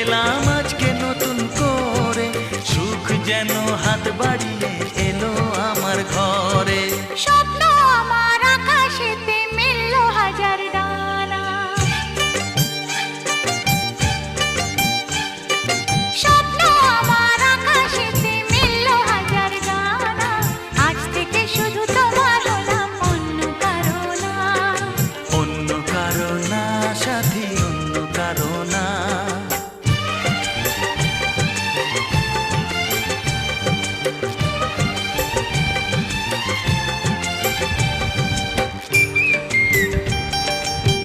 পেলাম আজকে নতুন করে, সুখ যেন হাত বাড়িয়ে এলো আমার ঘরে। স্বপ্ন আমার আকাশেতে মেলল হাজার ডানা, স্বপ্ন আমার আকাশেতে মেলল হাজার ডানা। আজ থেকে শুধু তোমার হলাম, অন্য কারো না। অন্য কারো না সাথী, অন্য কারো না।